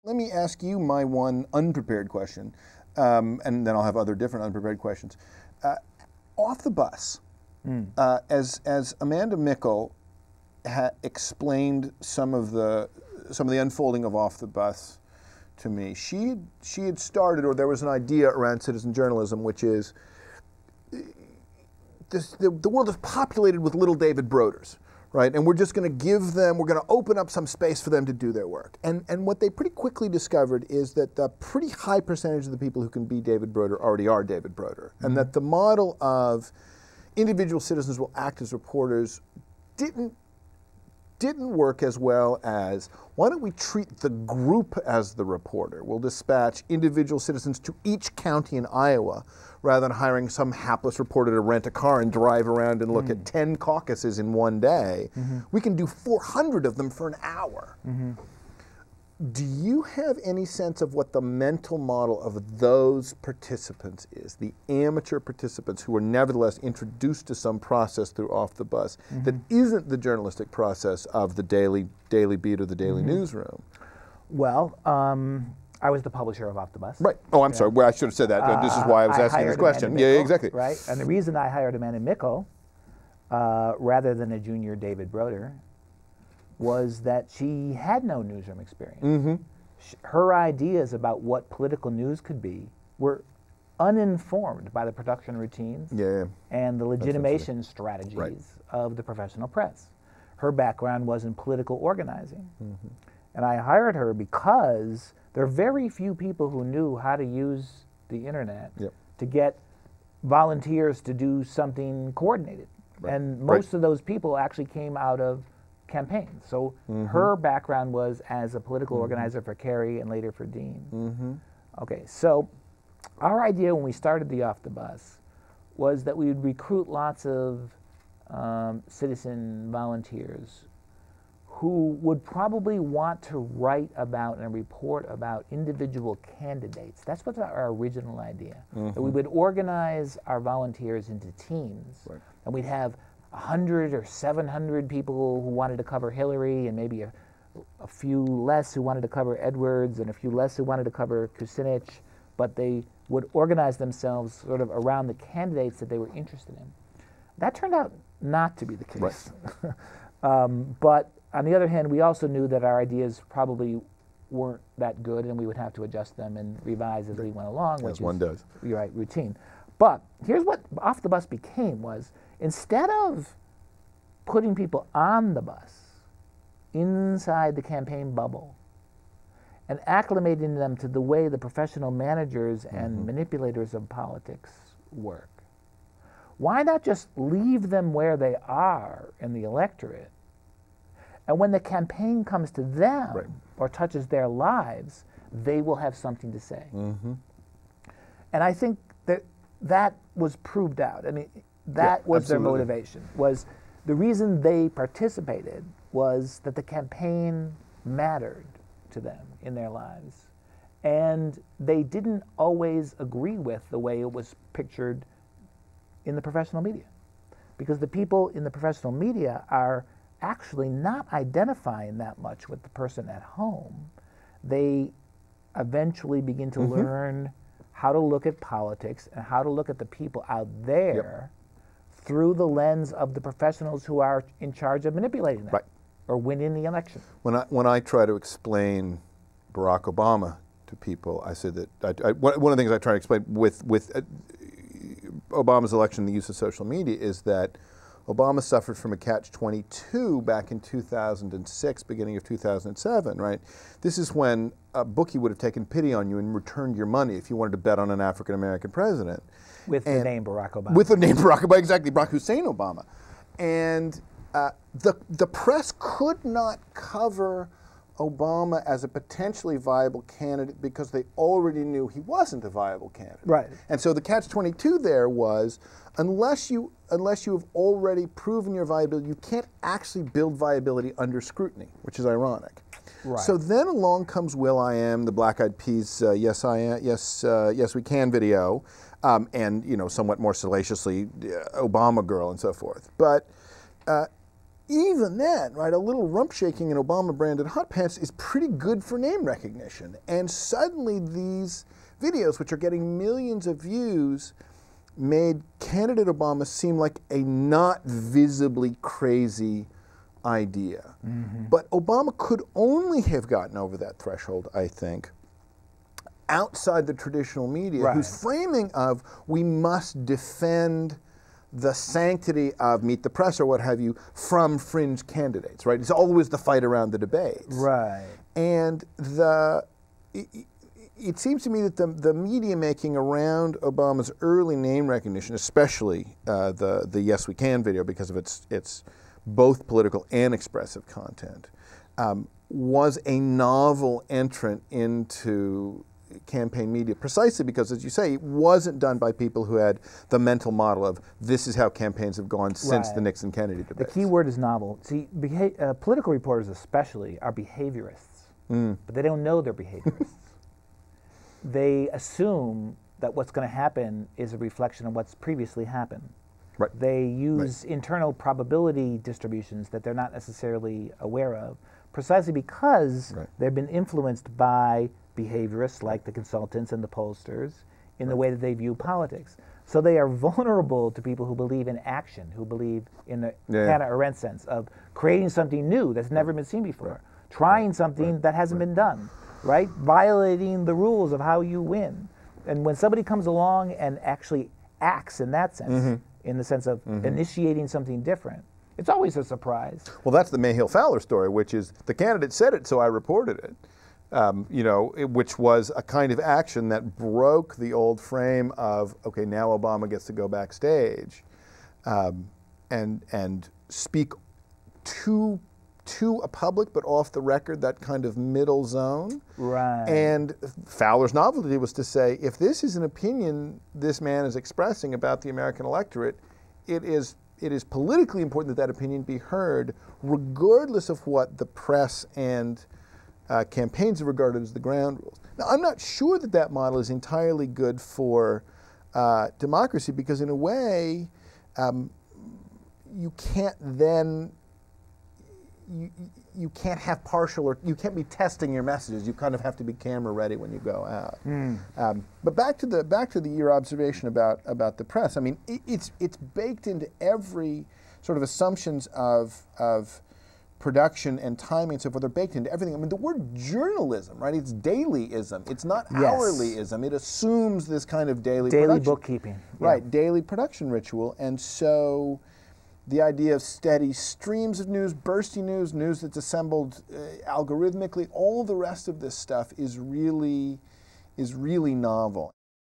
Let me ask you my one unprepared question, and then I'll have other different unprepared questions. Off the bus, as Amanda Mickle explained some of the unfolding of Off the Bus to me, she had started, or there was an idea around citizen journalism, which is the world is populated with little David Broders. Right, and we're just going to give them, we're going to open up some space for them to do their work. And what they pretty quickly discovered is that the pretty high percentage of the people who can be David Broder already are David Broder. And that the model of individual citizens will act as reporters didn't work as well as, why don't we treat the group as the reporter? We'll dispatch individual citizens to each county in Iowa rather than hiring some hapless reporter to rent a car and drive around and look at 10 caucuses in one day. We can do 400 of them for an hour. Do you have any sense of what the mental model of those participants is, the amateur participants who are nevertheless introduced to some process through Off the Bus that isn't the journalistic process of the daily beat or the daily newsroom? Well, I was the publisher of Off the Bus. Right. Oh, I'm sorry. Well, I should have said that. This is why I was asking this question. Amanda Mickle, yeah, exactly. Right. And the reason I hired Amanda Mickle, rather than a junior David Broder, was that she had no newsroom experience. Her ideas about what political news could be were uninformed by the production routines and the legitimation strategies of the professional press. Her background was in political organizing. And I hired her because there are very few people who knew how to use the internet to get volunteers to do something coordinated. And most of those people actually came out of campaigns. So her background was as a political organizer for Kerry and later for Dean. Okay, so our idea when we started the Off the Bus was that we would recruit lots of citizen volunteers who would probably want to write about and report about individual candidates. That's what our original idea. That we would organize our volunteers into teams, and we'd have 100 or 700 people who wanted to cover Hillary, and maybe a few less who wanted to cover Edwards, and a few less who wanted to cover Kucinich, but they would organize themselves sort of around the candidates that they were interested in. That turned out not to be the case. But on the other hand, we also knew that our ideas probably weren't that good, and we would have to adjust them and revise as we went along, which as one does. You're right, routine. But here's what Off the Bus became was, instead of putting people on the bus inside the campaign bubble and acclimating them to the way the professional managers and manipulators of politics work, why not just leave them where they are in the electorate? And when the campaign comes to them or touches their lives, they will have something to say. And I think that was proved out. I mean, that was their motivation. Was the reason they participated was that the campaign mattered to them in their lives. And they didn't always agree with the way it was pictured in the professional media. Because the people in the professional media are actually not identifying that much with the person at home. They eventually begin to learn how to look at politics and how to look at the people out there through the lens of the professionals who are in charge of manipulating them or winning the election. When I try to explain Barack Obama to people, I said that one of the things I try to explain with Obama's election, the use of social media, is that Obama suffered from a catch-22 back in 2006, beginning of 2007, right? This is when a bookie would have taken pity on you and returned your money if you wanted to bet on an African-American president. With the name Barack Obama. With the name Barack Obama, exactly, Barack Hussein Obama. And the press could not cover Obama as a potentially viable candidate because they already knew he wasn't a viable candidate. Right. And so the catch-22 there was, unless you have already proven your viability, you can't actually build viability under scrutiny, which is ironic. Right. So then along comes will.i.am, the Black Eyed Peas, Yes I Am, Yes We Can video, and somewhat more salaciously, Obama Girl and so forth. But even then, right, a little rump shaking in Obama-branded hot pants is pretty good for name recognition. And suddenly these videos, which are getting millions of views, made candidate Obama seem like a not visibly crazy idea. But Obama could only have gotten over that threshold, I think, outside the traditional media, whose framing of we must defend the sanctity of Meet the Press or what have you from fringe candidates, right? It's always the fight around the debates. Right. And it seems to me that the media making around Obama's early name recognition, especially the Yes We Can video because of its both political and expressive content, was a novel entrant into campaign media, precisely because, as you say, it wasn't done by people who had the mental model of this is how campaigns have gone since the Nixon-Kennedy debates. The key word is novel. See, political reporters especially are behaviorists, but they don't know they're behaviorists. They assume that what's going to happen is a reflection of what's previously happened. Right. They use internal probability distributions that they're not necessarily aware of, precisely because they've been influenced by behaviorists like the consultants and the pollsters in the way that they view politics. So they are vulnerable to people who believe in action, who believe in the Hannah Arendt sense of creating something new that's never been seen before, trying something that hasn't been done, right? Violating the rules of how you win. And when somebody comes along and actually acts in that sense, in the sense of initiating something different, it's always a surprise. Well, that's the Mayhill-Fowler story, which is the candidate said it, so I reported it. Which was a kind of action that broke the old frame of, okay, now Obama gets to go backstage and speak to a public, but off the record, that kind of middle zone. Right. And Fowler's novelty was to say, if this is an opinion this man is expressing about the American electorate, it is politically important that that opinion be heard, regardless of what the press and campaigns are regarded as the ground rules. Now, I'm not sure that that model is entirely good for democracy because, in a way, you can't then you can't have partial, or you can't be testing your messages. You kind of have to be camera ready when you go out. But back to your observation about the press. I mean, it's baked into every sort of assumptions of production and timing and so forth. They're baked into everything. I mean, the word journalism, right? It's dailyism. It's not hourlyism. It assumes this kind of daily bookkeeping. Right, daily production ritual. And so the idea of steady streams of news, bursty news that's assembled algorithmically, all the rest of this stuff is really novel.